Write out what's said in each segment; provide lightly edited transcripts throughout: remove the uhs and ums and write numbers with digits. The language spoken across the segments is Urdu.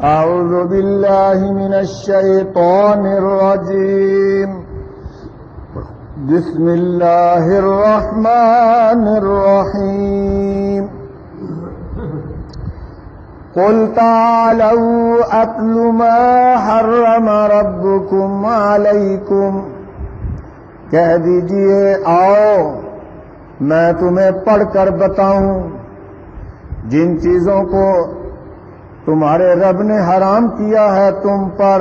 أعوذ بالله من الشيطان الرجيم. بسم الله الرحمن الرحيم. قل تعالوا أتل ما حرم ربكم عليكم. کہہ دیجئے آؤ میں تمہیں پڑھ کر بتاؤں جن چیزوں کو تمہارے رب نے حرام کیا ہے تم پر.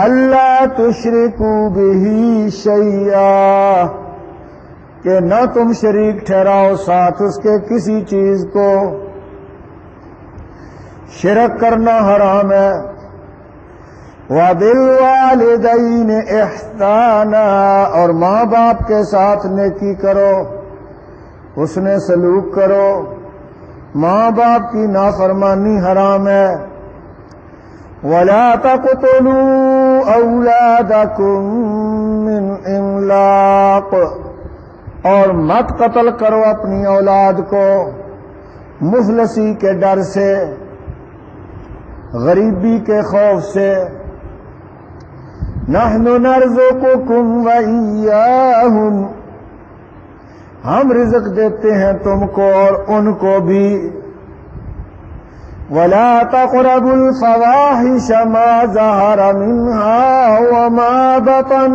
اللہ تشرکوا بہ شیئا، کہ نہ تم شریک ٹھہراؤ ساتھ اس کے کسی چیز کو. شرک کرنا حرام ہے. وَبِالْوَالِدَيْنِ إِحْسَانًا، اور ماں باپ کے ساتھ نیکی کرو، حسن سلوک کرو. ماں باپ کی نافرمانی حرام ہے. وَلَا تَقْتُلُوا أَوْلَادَكُم مِّنْ إِمْلَاقٍ، اور مت قتل کرو اپنی اولاد کو مفلسی کے ڈر سے، غریبی کے خوف سے. نحن نرزقکم وإیاہم، ہم رزق دیتے ہیں تم کو اور ان کو بھی. وَلَا تَقْرَبُوا الْفَوَاحِشَ مَا ظَهَرَ مِنْهَا وَمَا بَطَنَ،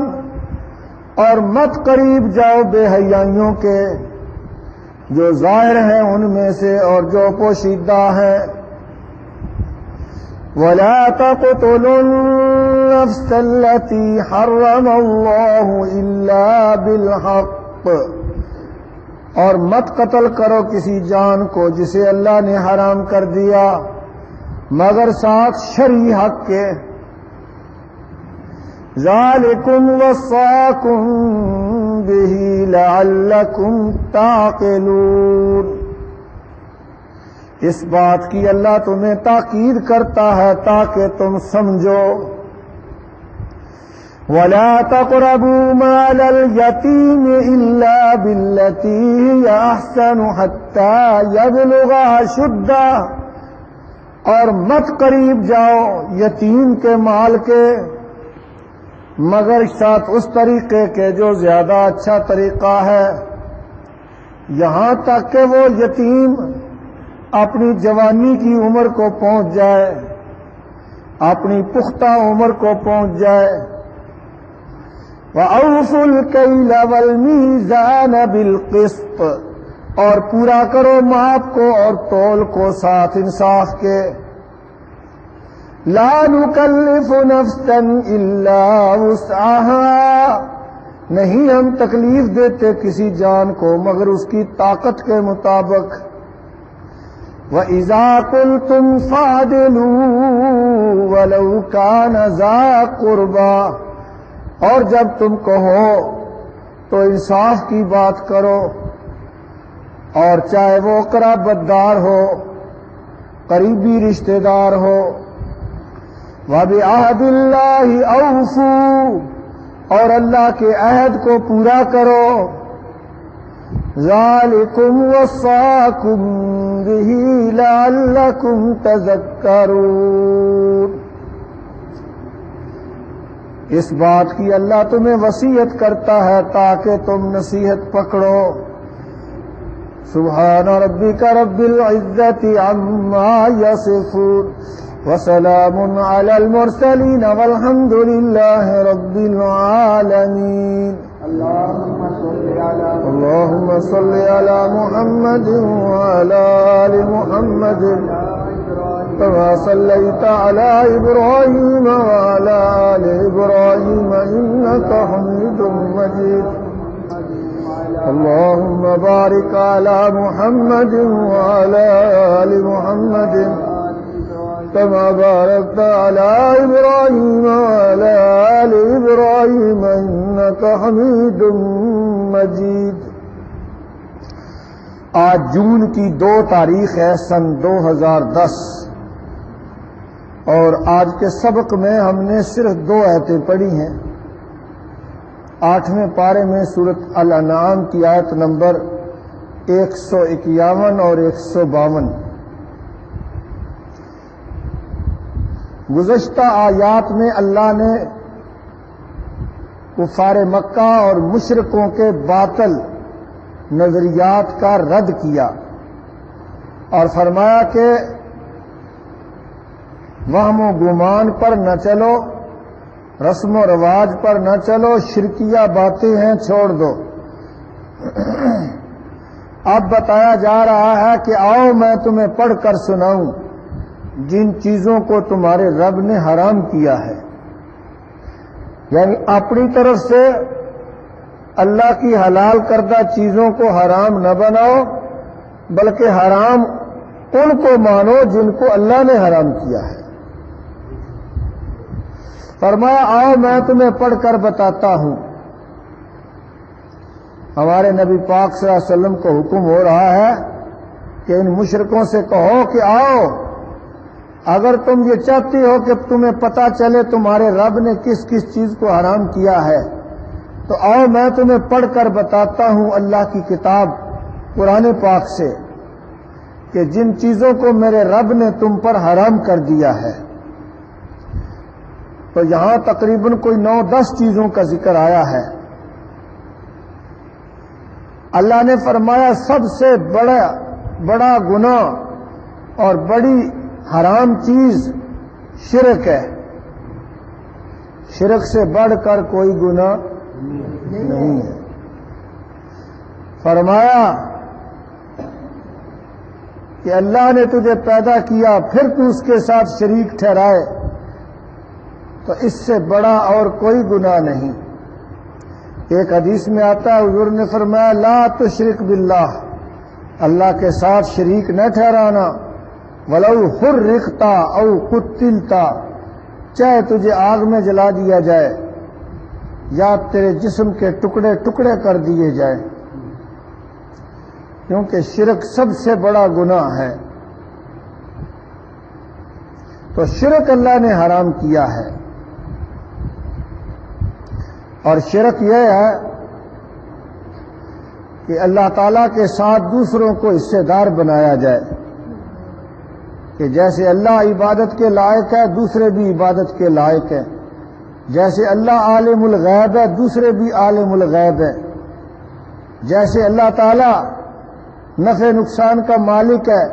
اور مت قریب جاؤ بے حیائیوں کے جو ظاہر ہیں ان میں سے اور جو پوشیدہ ہیں. وَلَا تَقْتُلُوا النَّفْسَ الَّتِي حَرَّمَ اللَّهُ إِلَّا بِالْحَقِّ، اور مت قتل کرو کسی جان کو جسے اللہ نے حرام کر دیا مگر ساتھ شرعی حق کے. ذَلِكُمْ وَصَّاكُمْ بِهِ لَعَلَّكُمْ تَعْقِلُونَ، اس بات کی اللہ تمہیں تاکید کرتا ہے تاکہ تم سمجھو. وَلَا تَقْرَبُوا مَالَ الْيَتِيمِ إِلَّا بِالَّتِي هِيَ أَحْسَنُ حَتَّى يَبْلُغَ أَشُدَّهُ، اور مت قریب جاؤ یتیم کے مال کے مگر ساتھ اس طریقے کے جو زیادہ اچھا طریقہ ہے، یہاں تک کہ وہ یتیم اپنی جوانی کی عمر کو پہنچ جائے، اپنی پختہ عمر کو پہنچ جائے. وَأَوْفُوا الْكَيْلَ وَالْمِيزَانَ بِالْقِسْطِ، اور پورا کرو ماپ کو اور تول کو ساتھ انصاف کے. لَا نُكَلِّفُ نَفْسًا إِلَّا وُسْعَهَا، نہیں ہم تکلیف دیتے کسی جان کو مگر اس کی طاقت کے مطابق. وَإِذَا قُلْتُمْ فَعْدِلُوا وَلَوْ كَانَ ذَا قُرْبَىٰ، اور جب تم کہو تو انصاف کی بات کرو اور چاہے وہ قرابت دار ہو، قریبی رشتہ دار ہو. وَبِعَهْدِ اللَّهِ أَوْفُوا، اور اللہ کے عہد کو پورا کرو. ذَلِكُمْ وَصَّاكُمْ بِهِ لَعَلَّكُمْ تَذَكَّرُونَ، اس بات کی اللہ تمہیں وصیت کرتا ہے تاکہ تم نصیحت پکڑو. سبحان ربک رب العزت عما یصفون وسلام علی المرسلین والحمد للہ رب العالمین. اللهم صل على محمد وعلى آل محمد كما صليت على إبراهيم وعلى آل إبراهيم إنك حميد مجيد. اللهم بارك على محمد وعلى آل محمد كما باركت على إبراهيم وعلى آل إبراهيم إنك حميد مجيد. آج جون کی 2 تاریخ ہے سن 2010، اور آج کے سبق میں ہم نے صرف 2 آیتیں پڑھی ہیں. 8ویں پارے میں سورۃ الانعام کی آیت نمبر 151 اور 152. گزشتہ آیات میں اللہ نے کفار مکہ اور مشرکوں کے باطل نظریات کا رد کیا اور فرمایا کہ وہم و گمان پر نہ چلو، رسم و رواج پر نہ چلو، شرکیہ باتیں ہیں چھوڑ دو۔ اب بتایا جا رہا ہے کہ آؤ میں تمہیں پڑھ کر سناؤں جن چیزوں کو تمہارے رب نے حرام کیا ہے، یعنی اپنی طرف سے اللہ کی حلال کردہ چیزوں کو حرام نہ بناؤ، بلکہ حرام ان کو مانو جن کو اللہ نے حرام کیا ہے۔ فرمایا آؤ میں تمہیں پڑھ کر بتاتا ہوں۔ ہمارے نبی پاک صلی اللہ علیہ وسلم کو حکم ہو رہا ہے کہ ان مشرکوں سے کہو کہ آؤ، اگر تم یہ چاہتے ہو کہ تمہیں پتہ چلے تمہارے رب نے کس کس چیز کو حرام کیا ہے، تو آؤ میں تمہیں پڑھ کر بتاتا ہوں اللہ کی کتاب قرآن پاک سے کہ جن چیزوں کو میرے رب نے تم پر حرام کر دیا ہے۔ تو یہاں تقریباً کوئی 9-10 چیزوں کا ذکر آیا ہے۔ اللہ نے فرمایا سب سے بڑا گناہ اور بڑی حرام چیز شرک ہے، شرک سے بڑھ کر کوئی گناہ نہیں ہے۔ فرمایا کہ اللہ نے تجھے پیدا کیا پھر تو اس کے ساتھ شریک ٹھہرائے تو اس سے بڑا اور کوئی گناہ نہیں۔ ایک حدیث میں آتا ہے حضور نے فرمایا لا تشرک باللہ، اللہ کے ساتھ شریک نہ ٹھہرانا، ولو حرقتا او قتلتا، چاہے تجھے آگ میں جلا دیا جائے یا تیرے جسم کے ٹکڑے ٹکڑے کر دیے جائیں، کیونکہ شرک سب سے بڑا گناہ ہے۔ تو شرک اللہ نے حرام کیا ہے، اور شرک یہ ہے کہ اللہ تعالیٰ کے ساتھ دوسروں کو حصے دار بنایا جائے، کہ جیسے اللہ عبادت کے لائق ہے دوسرے بھی عبادت کے لائق ہیں، جیسے اللہ عالم الغیب ہے دوسرے بھی عالم الغیب ہے، جیسے اللہ تعالیٰ نفع نقصان کا مالک ہے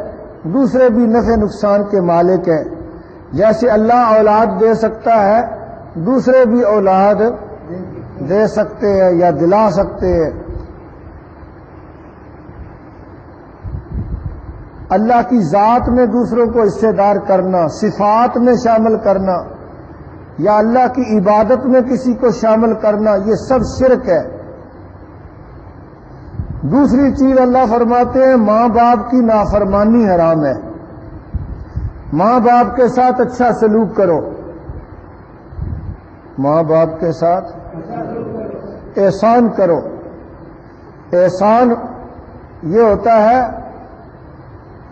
دوسرے بھی نفع نقصان کے مالک ہیں، جیسے اللہ اولاد دے سکتا ہے دوسرے بھی اولاد دے سکتے ہیں یا دلا سکتے ہیں۔ اللہ کی ذات میں دوسروں کو حصے دار کرنا، صفات میں شامل کرنا یا اللہ کی عبادت میں کسی کو شامل کرنا، یہ سب شرک ہے۔ دوسری چیز اللہ فرماتے ہیں ماں باپ کی نافرمانی حرام ہے، ماں باپ کے ساتھ اچھا سلوک کرو، ماں باپ کے ساتھ احسان کرو۔ احسان یہ ہوتا ہے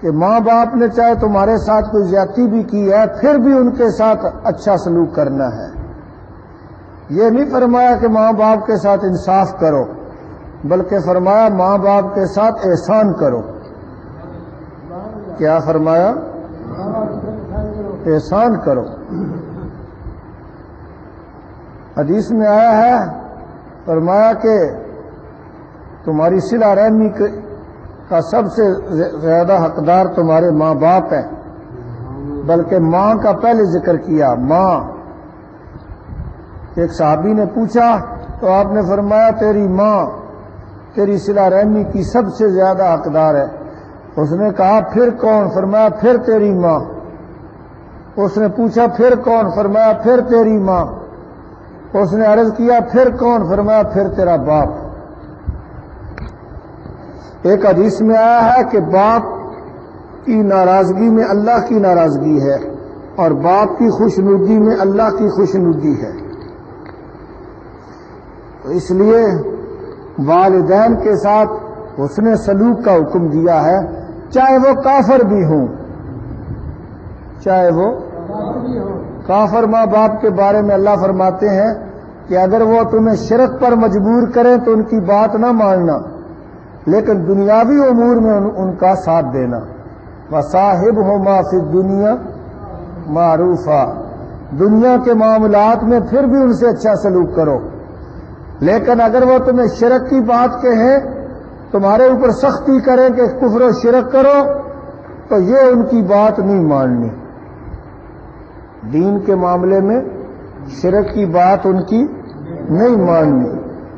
کہ ماں باپ نے چاہے تمہارے ساتھ کوئی زیادتی بھی کی ہے پھر بھی ان کے ساتھ اچھا سلوک کرنا ہے۔ یہ نہیں فرمایا کہ ماں باپ کے ساتھ انصاف کرو، بلکہ فرمایا ماں باپ کے ساتھ احسان کرو۔ کیا فرمایا؟ احسان کرو۔ حدیث میں آیا ہے فرمایا کہ تمہاری صلہ رحمی کا سب سے زیادہ حقدار تمہارے ماں باپ ہیں، بلکہ ماں کا پہلے ذکر کیا، ماں۔ ایک صحابی نے پوچھا تو آپ نے فرمایا تیری ماں تیری صلہ رحمی کی سب سے زیادہ حقدار ہے۔ اس نے کہا پھر کون؟ فرمایا پھر تیری ماں۔ اس نے پوچھا پھر کون؟ فرمایا پھر تیری ماں۔ اس نے عرض کیا پھر کون؟ فرمایا پھر تیرا باپ۔ ایک حدیث میں آیا ہے کہ باپ کی ناراضگی میں اللہ کی ناراضگی ہے اور باپ کی خوشنودی میں اللہ کی خوشنودی ہے۔ تو اس لیے والدین کے ساتھ حسن سلوک کا حکم دیا ہے، چاہے وہ کافر بھی ہوں، چاہے وہ کافر ماں باپ کے بارے میں اللہ فرماتے ہیں کہ اگر وہ تمہیں شرک پر مجبور کریں تو ان کی بات نہ ماننا، لیکن دنیاوی امور میں ان کا ساتھ دینا۔ وَصَاحِبْهُمَا فِي الدُّنْيَا مَعْرُوفًا، دنیا کے معاملات میں پھر بھی ان سے اچھا سلوک کرو، لیکن اگر وہ تمہیں شرک کی بات کہیں، تمہارے اوپر سختی کریں کہ کفر و شرک کرو، تو یہ ان کی بات نہیں ماننی۔ دین کے معاملے میں شرک کی بات ان کی نہیں ماننی،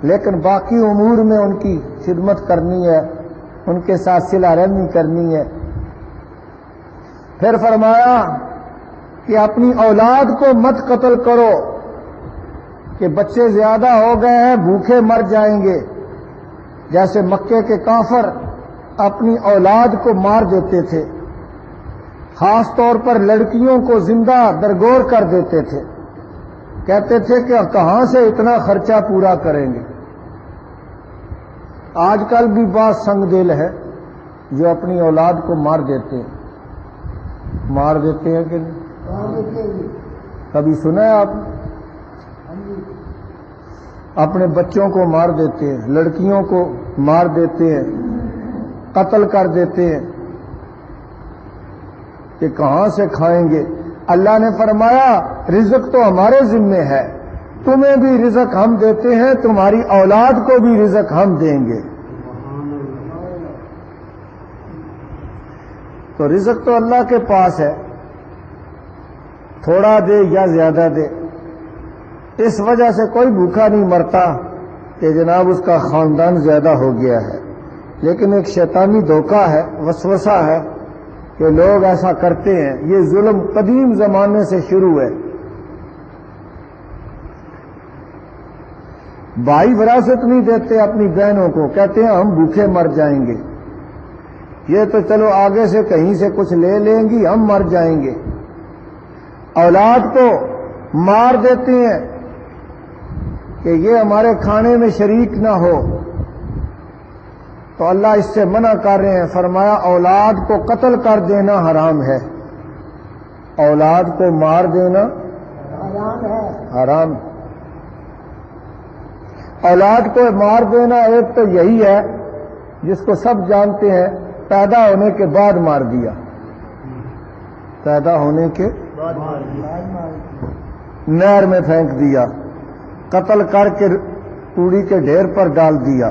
لیکن باقی امور میں ان کی خدمت کرنی ہے، ان کے ساتھ صلہ رحمی کرنی ہے۔ پھر فرمایا کہ اپنی اولاد کو مت قتل کرو کہ بچے زیادہ ہو گئے ہیں، بھوکے مر جائیں گے، جیسے مکے کے کافر اپنی اولاد کو مار دیتے تھے، خاص طور پر لڑکیوں کو زندہ درگور کر دیتے تھے، کہتے تھے کہ کہاں سے اتنا خرچہ پورا کریں گے۔ آج کل بھی بعض سنگ دل ہے جو اپنی اولاد کو مار دیتے ہیں کہ نہیں؟ کبھی سنا ہے آپ نے؟ اپنے بچوں کو مار دیتے ہیں، لڑکیوں کو مار دیتے ہیں، قتل کر دیتے ہیں کہ کہاں سے کھائیں گے۔ اللہ نے فرمایا رزق تو ہمارے ذمے ہے، تمہیں بھی رزق ہم دیتے ہیں، تمہاری اولاد کو بھی رزق ہم دیں گے۔ تو رزق تو اللہ کے پاس ہے، تھوڑا دے یا زیادہ دے، اس وجہ سے کوئی بھوکا نہیں مرتا کہ جناب اس کا خاندان زیادہ ہو گیا ہے، لیکن ایک شیطانی دھوکہ ہے، وسوسہ ہے کہ لوگ ایسا کرتے ہیں۔ یہ ظلم قدیم زمانے سے شروع ہے۔ بھائی وراثت نہیں دیتے اپنی بہنوں کو، کہتے ہیں ہم بھوکے مر جائیں گے، یہ تو چلو آگے سے کہیں سے کچھ لے لیں گی، ہم مر جائیں گے۔ اولاد کو مار دیتے ہیں کہ یہ ہمارے کھانے میں شریک نہ ہو، تو اللہ اس سے منع کر رہے ہیں، فرمایا اولاد کو قتل کر دینا حرام ہے، اولاد کو مار دینا حرام ہے۔ اولاد کو مار دینا ایک تو یہی ہے جس کو سب جانتے ہیں، پیدا ہونے کے بعد مار دیا، پیدا ہونے کے نہر میں پھینک دیا، قتل کر کے کوڑی کے ڈھیر پر ڈال دیا۔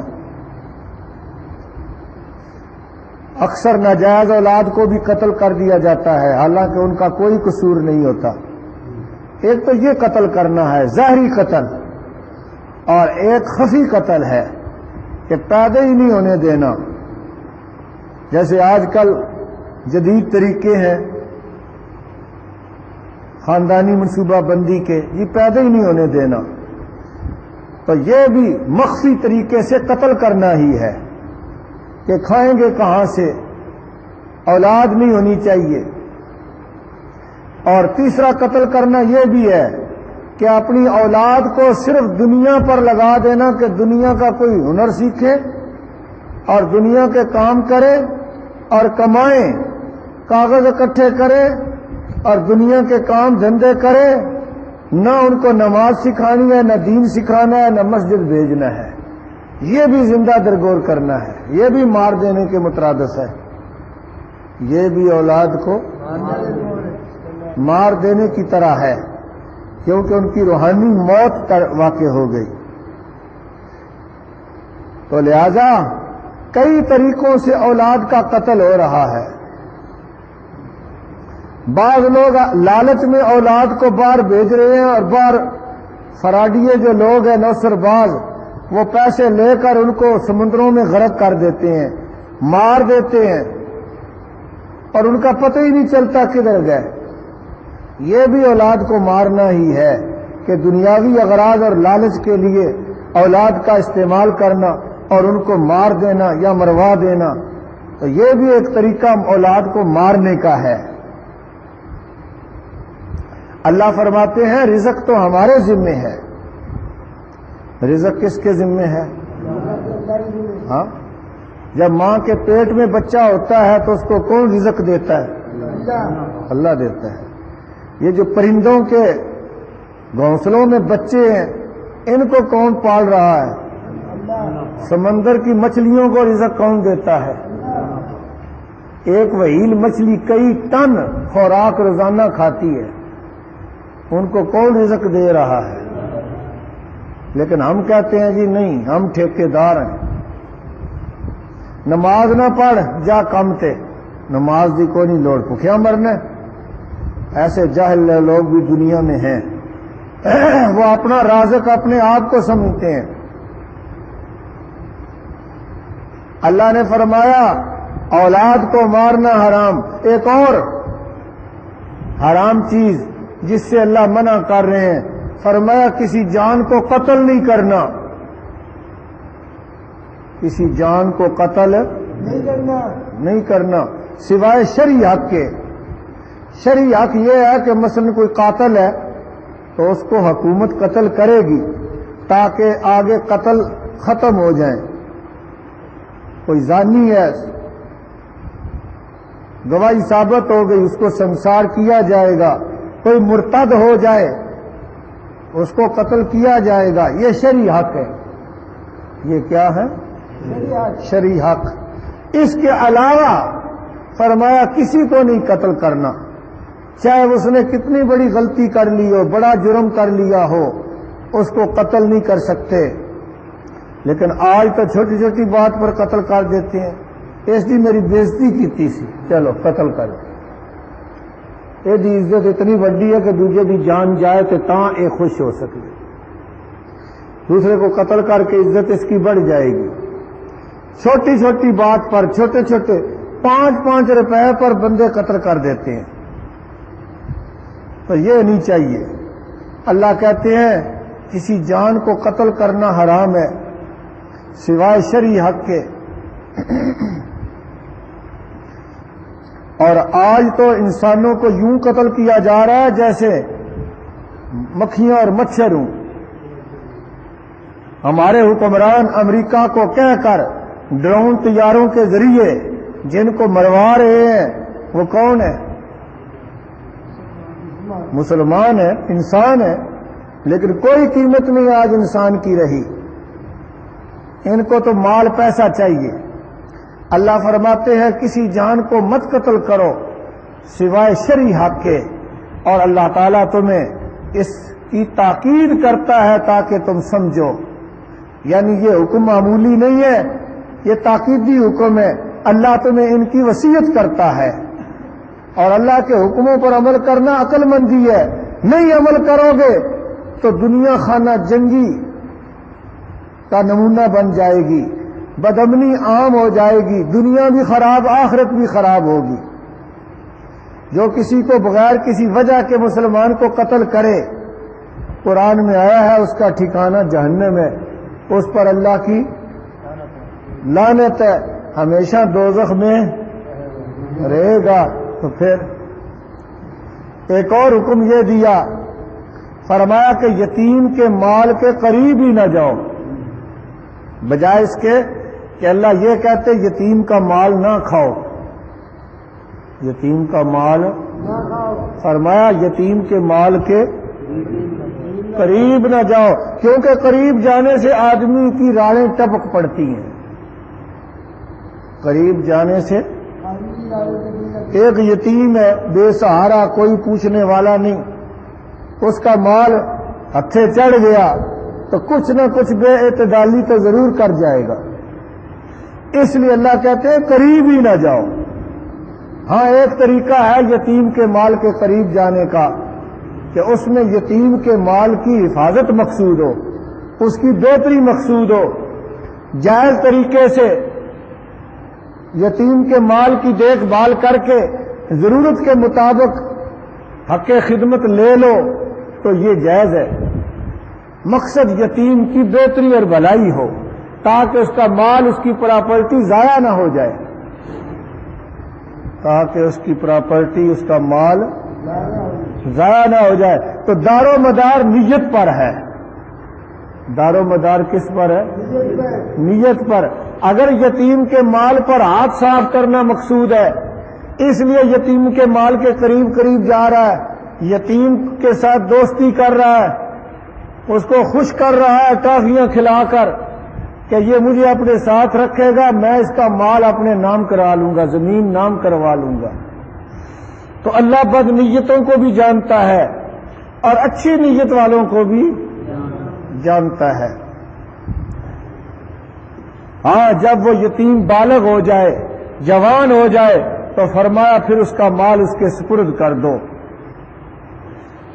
اکثر ناجائز اولاد کو بھی قتل کر دیا جاتا ہے، حالانکہ ان کا کوئی قصور نہیں ہوتا۔ ایک تو یہ قتل کرنا ہے ظاہری قتل، اور ایک خفی قتل ہے کہ پیدا ہی نہیں ہونے دینا، جیسے آج کل جدید طریقے ہیں خاندانی منصوبہ بندی کے، یہ پیدا ہی نہیں ہونے دینا، تو یہ بھی مخفی طریقے سے قتل کرنا ہی ہے کہ کھائیں گے کہاں سے، اولاد نہیں ہونی چاہیے۔ اور تیسرا قتل کرنا یہ بھی ہے کہ اپنی اولاد کو صرف دنیا پر لگا دینا کہ دنیا کا کوئی ہنر سیکھے اور دنیا کے کام کرے اور کمائیں، کاغذ اکٹھے کرے اور دنیا کے کام دھندے کرے، نہ ان کو نماز سکھانی ہے، نہ دین سکھانا ہے، نہ مسجد بھیجنا ہے۔ یہ بھی زندہ درگور کرنا ہے، یہ بھی مار دینے کے مترادف ہے، یہ بھی اولاد کو مار دینے کی طرح ہے، کیونکہ ان کی روحانی موت واقع ہو گئی۔ تو لہذا کئی طریقوں سے اولاد کا قتل ہو رہا ہے۔ بعض لوگ لالچ میں اولاد کو باہر بھیج رہے ہیں، اور باہر فراڈیے جو لوگ ہیں نوسر باز، وہ پیسے لے کر ان کو سمندروں میں غرق کر دیتے ہیں، مار دیتے ہیں، اور ان کا پتہ ہی نہیں چلتا کدھر گئے۔ یہ بھی اولاد کو مارنا ہی ہے کہ دنیاوی اغراض اور لالچ کے لیے اولاد کا استعمال کرنا اور ان کو مار دینا یا مروا دینا، تو یہ بھی ایک طریقہ اولاد کو مارنے کا ہے۔ اللہ فرماتے ہیں رزق تو ہمارے ذمے ہے۔ رزق کس کے ذمے ہے؟ ہاں، جب ماں کے پیٹ میں بچہ ہوتا ہے تو اس کو کون رزق دیتا ہے؟ اللہ دیتا ہے۔ یہ جو پرندوں کے گھونسلوں میں بچے ہیں، ان کو کون پال رہا ہے؟ سمندر کی مچھلیوں کو رزق کون دیتا ہے؟ ایک وہیل مچھلی کئی ٹن خوراک روزانہ کھاتی ہے، ان کو کون رزق دے رہا ہے؟ لیکن ہم کہتے ہیں جی نہیں، ہم ٹھیکیدار ہیں، نماز نہ پڑھ جا کم تے، نماز دی کوئی نہیں لوڑ، بھوکھیا مرنا۔ ایسے جاہل لوگ بھی دنیا میں ہیں، وہ اپنا رازق اپنے آپ کو سمجھتے ہیں۔ اللہ نے فرمایا اولاد کو مارنا حرام۔ ایک اور حرام چیز جس سے اللہ منع کر رہے ہیں، فرمایا کسی جان کو قتل نہیں کرنا، کسی جان کو قتل نہیں کرنا سوائے شرعی حق کے۔ شرعی حق یہ ہے کہ مثلا کوئی قاتل ہے تو اس کو حکومت قتل کرے گی تاکہ آگے قتل ختم ہو جائیں۔ کوئی زانی ہے، گواہی ثابت ہو گئی، اس کو سنسار کیا جائے گا۔ کوئی مرتد ہو جائے اس کو قتل کیا جائے گا۔ یہ شرعی حق ہے۔ یہ کیا ہے؟ شرعی حق۔ اس کے علاوہ فرمایا کسی کو نہیں قتل کرنا، چاہے اس نے کتنی بڑی غلطی کر لی ہو، بڑا جرم کر لیا ہو، اس کو قتل نہیں کر سکتے۔ لیکن آج تو چھوٹی چھوٹی بات پر قتل کر دیتے ہیں۔ اس دی میری بےزتی کیتی سی، چلو قتل کر۔ یہ دی عزت اتنی بڑی ہے کہ دوجے دی جان جائے تو تاں اے خوش ہو سکے، دوسرے کو قتل کر کے عزت اس کی بڑھ جائے گی۔ چھوٹی چھوٹی بات پر، چھوٹے چھوٹے 5-5 روپے پر بندے قتل کر دیتے ہیں، تو یہ نہیں چاہیے۔ اللہ کہتے ہیں کسی جان کو قتل کرنا حرام ہے سوائے شرعی حق کے۔ اور آج تو انسانوں کو یوں قتل کیا جا رہا ہے جیسے مکھیاں اور مچھر ہوں۔ ہمارے حکمران امریکہ کو کہہ کر ڈرون طیاروں کے ذریعے جن کو مروا رہے ہیں وہ کون ہے؟ مسلمان ہے، انسان ہے، لیکن کوئی قیمت نہیں آج انسان کی رہی۔ ان کو تو مال پیسہ چاہیے۔ اللہ فرماتے ہیں کسی جان کو مت قتل کرو سوائے شرعی حق کے، اور اللہ تعالیٰ تمہیں اس کی تاکید کرتا ہے تاکہ تم سمجھو۔ یعنی یہ حکم معمولی نہیں ہے، یہ تاکیدی حکم ہے۔ اللہ تمہیں ان کی وصیت کرتا ہے، اور اللہ کے حکموں پر عمل کرنا عقل مندی ہے۔ نہیں عمل کرو گے تو دنیا خانہ جنگی کا نمونہ بن جائے گی، بدامنی عام ہو جائے گی، دنیا بھی خراب، آخرت بھی خراب ہوگی۔ جو کسی کو بغیر کسی وجہ کے مسلمان کو قتل کرے، قرآن میں آیا ہے اس کا ٹھکانہ جہنم ہے، اس پر اللہ کی لعنت ہے، ہمیشہ دوزخ میں رہے گا۔ تو پھر ایک اور حکم یہ دیا، فرمایا کہ یتیم کے مال کے قریب ہی نہ جاؤ، بجائے اس کے کہ اللہ یہ کہتے یتیم کا مال نہ کھاؤ، یتیم کا مال فرمایا یتیم کے مال کے قریب نہ جاؤ، کیونکہ قریب جانے سے آدمی کی راڑیں ٹپک پڑتی ہیں۔ قریب جانے سے ایک یتیم ہے بے سہارا، کوئی پوچھنے والا نہیں، اس کا مال ہتھے چڑھ گیا تو کچھ نہ کچھ بے اعتدالی تو ضرور کر جائے گا۔ اس لیے اللہ کہتے ہیں قریب ہی نہ جاؤ۔ ہاں ایک طریقہ ہے یتیم کے مال کے قریب جانے کا کہ اس میں یتیم کے مال کی حفاظت مقصود ہو، اس کی بہتری مقصود ہو، جائز طریقے سے یتیم کے مال کی دیکھ بھال کر کے ضرورت کے مطابق حق خدمت لے لو تو یہ جائز ہے۔ مقصد یتیم کی بہتری اور بھلائی ہو تاکہ اس کا مال، اس کی پراپرٹی ضائع نہ ہو جائے، تاکہ اس کی پراپرٹی، اس کا مال ضائع نہ ہو جائے۔ تو دار و مدار نیت پر ہے۔ دار و مدار کس پر ہے؟ نیت پر۔ اگر یتیم کے مال پر ہاتھ صاف کرنا مقصود ہے، اس لیے یتیم کے مال کے قریب قریب جا رہا ہے، یتیم کے ساتھ دوستی کر رہا ہے، اس کو خوش کر رہا ہے ٹافیاں کھلا کر کہ یہ مجھے اپنے ساتھ رکھے گا، میں اس کا مال اپنے نام کرا لوں گا، زمین نام کروا لوں گا، تو اللہ بد نیتوں کو بھی جانتا ہے اور اچھی نیت والوں کو بھی جانتا ہے۔ ہاں جب وہ یتیم بالغ ہو جائے، جوان ہو جائے، تو فرمایا پھر اس کا مال اس کے سپرد کر دو۔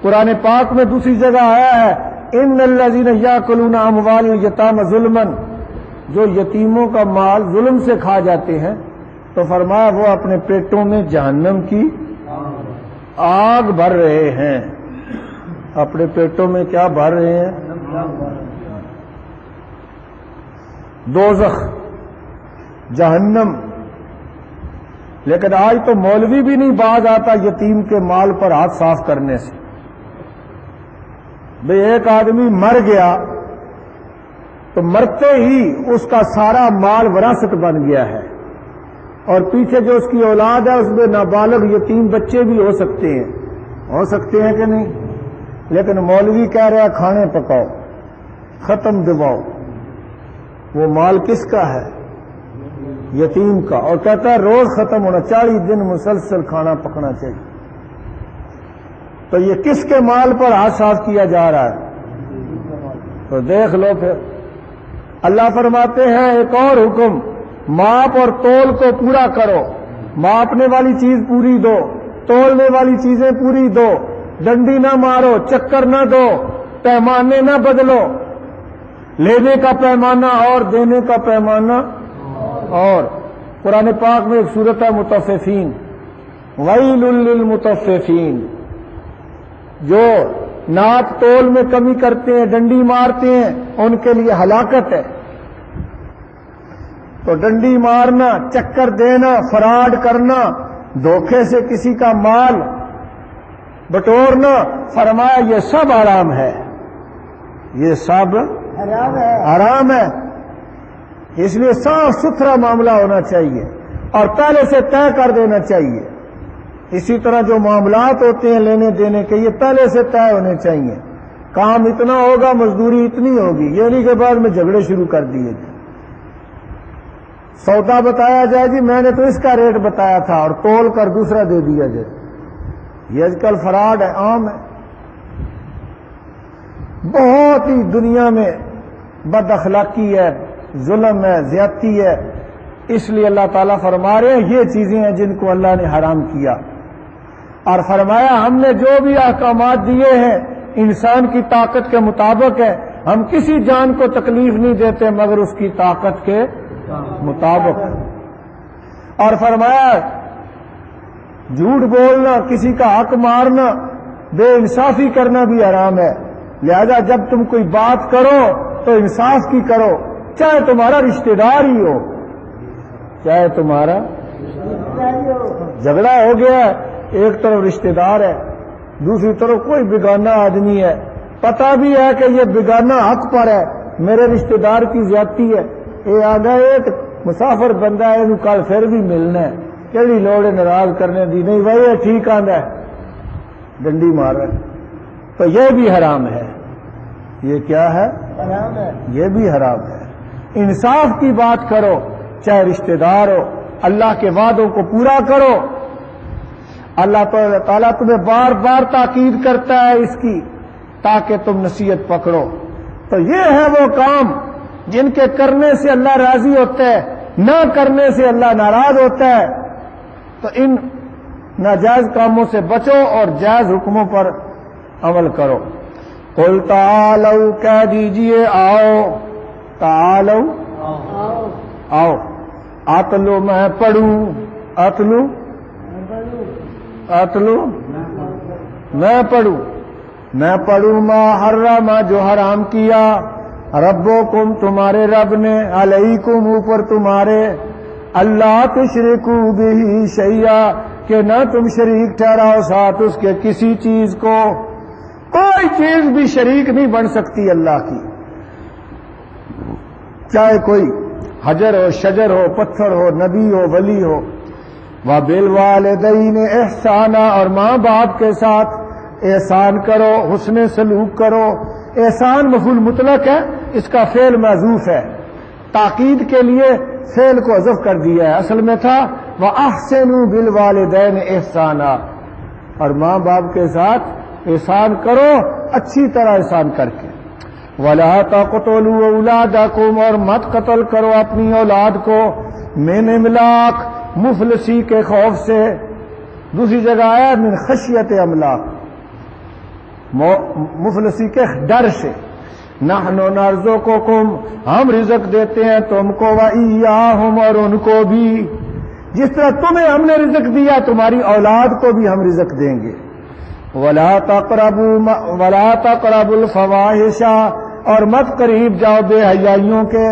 قرآن پاک میں دوسری جگہ آیا ہے ان الذین یاکلون اموال الیتامی ظلما، جو یتیموں کا مال ظلم سے کھا جاتے ہیں، تو فرمایا وہ اپنے پیٹوں میں جہنم کی آگ بھر رہے ہیں۔ اپنے پیٹوں میں کیا بھر رہے ہیں؟ دوزخ، جہنم۔ لیکن آج تو مولوی بھی نہیں باز آتا یتیم کے مال پر ہاتھ صاف کرنے سے۔ بھئی ایک آدمی مر گیا تو مرتے ہی اس کا سارا مال وراثت بن گیا ہے، اور پیچھے جو اس کی اولاد ہے اس میں نابالغ یتیم بچے بھی ہو سکتے ہیں کہ نہیں؟ لیکن مولوی کہہ رہا ہے کھانے پکاؤ، ختم دباؤ۔ وہ مال کس کا ہے؟ یتیم کا، اور کہتا ہے روز ختم ہونا، 40 دن مسلسل کھانا پکنا چاہیے۔ تو یہ کس کے مال پر ہاتھ صاف کیا جا رہا ہے؟ تو دیکھ لو پھر۔ اللہ فرماتے ہیں ایک اور حکم، ماپ اور تول کو پورا کرو۔ ماپنے والی چیز پوری دو، تولنے والی چیزیں پوری دو، ڈنڈی نہ مارو، چکر نہ دو، پیمانے نہ بدلو۔ لینے کا پیمانہ اور دینے کا پیمانہ اور۔ قرآن پاک میں ایک سورت ہے مطففین، ویل للمطففین، جو ناپ تول میں کمی کرتے ہیں، ڈنڈی مارتے ہیں، ان کے لیے ہلاکت ہے۔ تو ڈنڈی مارنا، چکر دینا، فراڈ کرنا، دھوکے سے کسی کا مال بٹورنا، فرمایا یہ سب حرام ہے، یہ سب حرام ہے۔ اس لیے صاف ستھرا معاملہ ہونا چاہیے اور پہلے سے طے کر دینا چاہیے۔ اسی طرح جو معاملات ہوتے ہیں لینے دینے کے، یہ پہلے سے طے ہونے چاہیے۔ کام اتنا ہوگا، مزدوری اتنی ہوگی، یہ نہیں کہ بعد میں جھگڑے شروع کر دیے جائیں۔ سودا بتایا جائے جی میں نے تو اس کا ریٹ بتایا تھا اور تول کر دوسرا دے دیا جائے۔ یہ آج کل فراڈ ہے، عام ہے، بہت ہی دنیا میں بد اخلاقی ہے، ظلم ہے، زیادتی ہے۔ اس لیے اللہ تعالیٰ فرما رہے ہیں یہ چیزیں ہیں جن کو اللہ نے حرام کیا، اور فرمایا ہم نے جو بھی احکامات دیے ہیں انسان کی طاقت کے مطابق ہے، ہم کسی جان کو تکلیف نہیں دیتے مگر اس کی طاقت کے مطابق۔ اور فرمایا جھوٹ بولنا، کسی کا حق مارنا، بے انصافی کرنا بھی حرام ہے۔ لہذا جب تم کوئی بات کرو تو انصاف کی کرو، چاہے تمہارا رشتہ دار ہی ہو، چاہے تمہارا جھگڑا ہو گیا ہے، ایک طرف رشتہ دار ہے، دوسری طرف کوئی بیگانہ آدمی ہے، پتہ بھی ہے کہ یہ بیگانہ حق پر ہے، میرے رشتہ دار کی زیادتی ہے، یہ آگا ایک مسافر بندہ ہے، انہوں کل پھر بھی ملنا ہے، کیڑی لوڑ ہے ناراض کرنے دی، نہیں بھائی یہ ٹھیک آندا ہے، ڈنڈی مار رہا ہے۔ تو یہ بھی حرام ہے۔ یہ کیا ہے؟ حرام ہے، یہ بھی حرام ہے۔ انصاف کی بات کرو، چاہے رشتہ دار ہو، اللہ کے وعدوں کو پورا کرو۔ اللہ تعالیٰ تمہیں بار بار تاکید کرتا ہے اس کی، تاکہ تم نصیحت پکڑو۔ تو یہ ہے وہ کام جن کے کرنے سے اللہ راضی ہوتا ہے، نہ کرنے سے اللہ ناراض ہوتا ہے۔ تو ان ناجائز کاموں سے بچو اور جائز حکموں پر عمل کرو۔ قل تعالوا، کہہ دیجئے آؤ، تعالوا آؤ، اتلو میں پڑھوں، اتلو میں پڑھوں ما حرم، جو حرام کیا، ربکم تمہارے رب نے، علیکم اوپر تمہارے، اللہ تشرکو بہ شیئا، کہ نہ تم شریک ٹھہراؤ ساتھ اس کے کسی چیز کو، کوئی چیز بھی شریک نہیں بن سکتی اللہ کی، چاہے کوئی حجر ہو، شجر ہو، پتھر ہو، نبی ہو، ولی ہو۔ وَبِالْوَالِدَيْنِ احسانا، اور ماں باپ کے ساتھ احسان کرو، حسن سلوک کرو۔ احسان مفعول مطلق ہے، اس کا فعل محذوف ہے، تاکید کے لیے فعل کو حذف کر دیا ہے، اصل میں تھا وَأَحْسِنُوا بِالْوَالِدَيْنِ احسانا، اور ماں باپ کے ساتھ احسان کرو اچھی طرح احسان کر کے. وَلَا تَقْتُلُوا أَوْلَادَكُمْ اور مت قتل کرو اپنی اولاد کو من املاق مفلسی کے خوف سے. دوسری جگہ آیا من خشیت املاق مفلسی کے ڈر سے. نحن نرزقکم ہم رزق دیتے ہیں تم کو وإیاہم اور ان کو بھی. جس طرح تمہیں ہم نے رزق دیا تمہاری اولاد کو بھی ہم رزق دیں گے. وَلَا تَقْرَبُوا الْفَوَاحِشَ اور مت قریب جاؤ بے حیائیوں کے.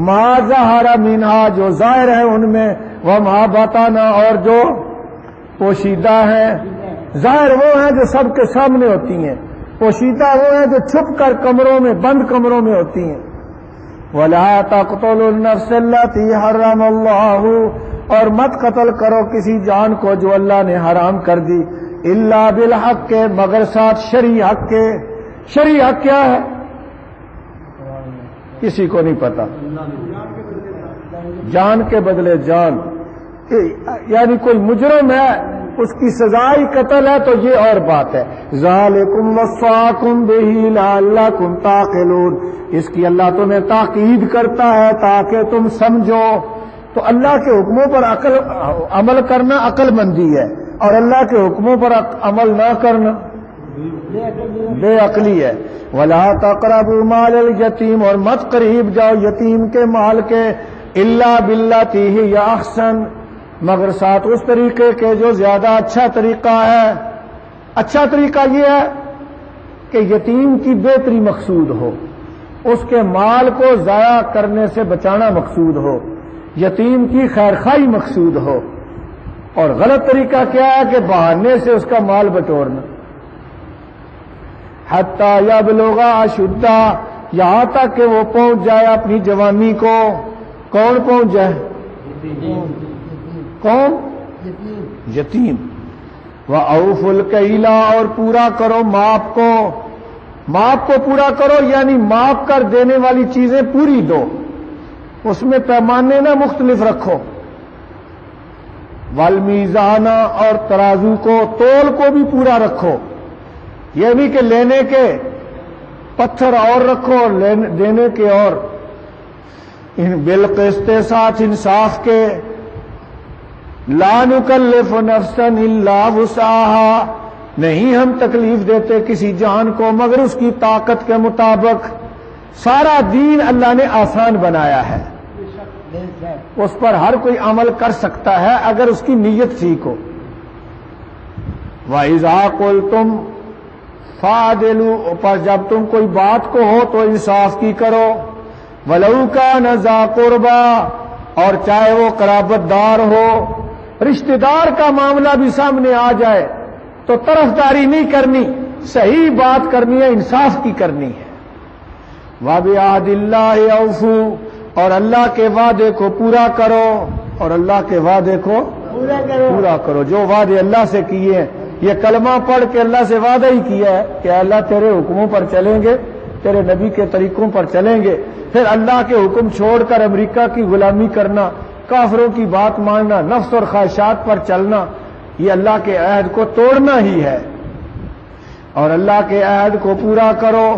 ما ظہر منہا جو ظاہر ہے ان میں وما بطن اور جو پوشیدہ ہیں. ظاہر وہ ہیں جو سب کے سامنے ہوتی ہیں, پوشیدہ وہ ہیں جو چھپ کر کمروں میں بند کمروں میں ہوتی ہیں. وَلَا تَقْتُلُوا النَّفْسَ الَّتِي حَرَّمَ اللَّهُ اور مت قتل کرو کسی جان کو جو اللہ نے حرام کر دی الا بالحق کے مگر ساتھ شرعی حق کے. شرعی حق کیا ہے کسی کو نہیں پتا. جان کے بدلے جان, یعنی کوئی مجرم ہے اس کی سزائی قتل ہے تو یہ اور بات ہے. ذالکم وصاکم بہ لعلکم تعقلون اس کی اللہ تمہیں تاکید کرتا ہے تاکہ تم سمجھو. تو اللہ کے حکموں پر عمل کرنا عقل مندی ہے اور اللہ کے حکموں پر عمل نہ کرنا بے عقلی ہے. وَلَا تَقْرَبُوا مَالَ الْيَتِيمِ اور مت قریب جاؤ یتیم کے مال کے إِلَّا بِالَّتِي هِيَ أَحْسَنُ مگر ساتھ اس طریقے کے جو زیادہ اچھا طریقہ ہے. اچھا طریقہ یہ ہے کہ یتیم کی بہتری مقصود ہو, اس کے مال کو ضائع کرنے سے بچانا مقصود ہو, یتیم کی خیرخواہی مقصود ہو. اور غلط طریقہ کیا ہے کہ بہانے سے اس کا مال بٹورنا. حتیٰ یبلغ اشدہ یہاں تک کہ وہ پہنچ جائے اپنی جوانی کو. کون پہنچ جائے؟ کون؟ یتیم. وَأَوْفُوا الْكَيْلَ اور پورا کرو ماپ کو. ماپ کو پورا کرو یعنی ماپ کر دینے والی چیزیں پوری دو, اس میں پیمانے نہ مختلف رکھو. والمیزان اور ترازو کو تول کو بھی پورا رکھو. یہ بھی کہ لینے کے پتھر اور رکھو دینے کے اور. بالقسط ساتھ انصاف کے. لا نکلف نفسا الا وسعها نہیں ہم تکلیف دیتے کسی جان کو مگر اس کی طاقت کے مطابق. سارا دین اللہ نے آسان بنایا ہے, اس پر ہر کوئی عمل کر سکتا ہے اگر اس کی نیت ٹھیک ہو. وَإِذَا قُلْتُمْ فَعْدِلُوا پر جب تم کوئی بات کو ہو تو انصاف کی کرو. وَلَوْ كَانَ ذَا قُرْبَىٰ اور چاہے وہ قرابت دار ہو. رشتہ دار کا معاملہ بھی سامنے آ جائے تو طرفداری نہیں کرنی, صحیح بات کرنی ہے, انصاف کی کرنی ہے. وَبِعَهْدِ اللَّهِ أَوْفُوا اور اللہ کے وعدے کو پورا کرو. اور اللہ کے وعدے کو پورا کرو. جو وعدے اللہ سے کیے ہیں, یہ کلمہ پڑھ کے اللہ سے وعدہ ہی کیا ہے کہ اللہ تیرے حکموں پر چلیں گے, تیرے نبی کے طریقوں پر چلیں گے. پھر اللہ کے حکم چھوڑ کر امریکہ کی غلامی کرنا, کافروں کی بات ماننا, نفس اور خواہشات پر چلنا, یہ اللہ کے عہد کو توڑنا ہی ہے. اور اللہ کے عہد کو پورا کرو.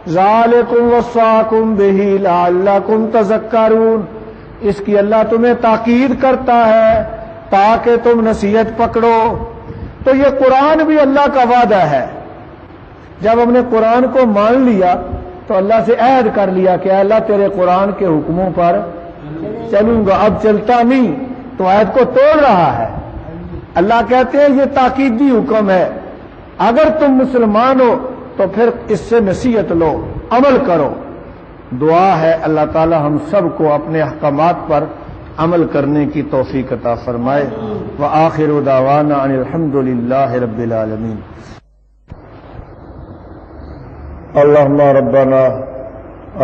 ذالکم وصاکم بہ لعلکم تذکرون اس کی اللہ تمہیں تاکید کرتا ہے تاکہ تم نصیحت پکڑو. تو یہ قرآن بھی اللہ کا وعدہ ہے. جب ہم نے قرآن کو مان لیا تو اللہ سے عہد کر لیا کہ اللہ تیرے قرآن کے حکموں پر چلوں گا. اب چلتا نہیں تو عہد کو توڑ رہا ہے. اللہ کہتے ہیں یہ تاکیدی حکم ہے, اگر تم مسلمان ہو تو پھر اس سے نصیحت لو, عمل کرو. دعا ہے اللہ تعالی ہم سب کو اپنے احکامات پر عمل کرنے کی توفیق عطا فرمائے. وآخر دعوانا ان الحمد للہ رب العالمین. اللہم ربنا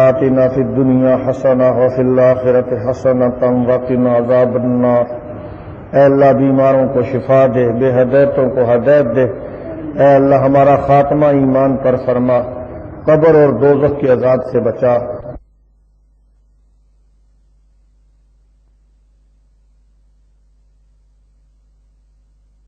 آتنا فی الدنیا حسنہ وفی الآخرۃ حسنۃ وقنا عذاب النار. اے اللہ بیماروں کو شفا دے, بے ہدایتوں کو ہدایت دے. اے اللہ ہمارا خاتمہ ایمان پر فرما, قبر اور دوزخ کے عذاب سے بچا.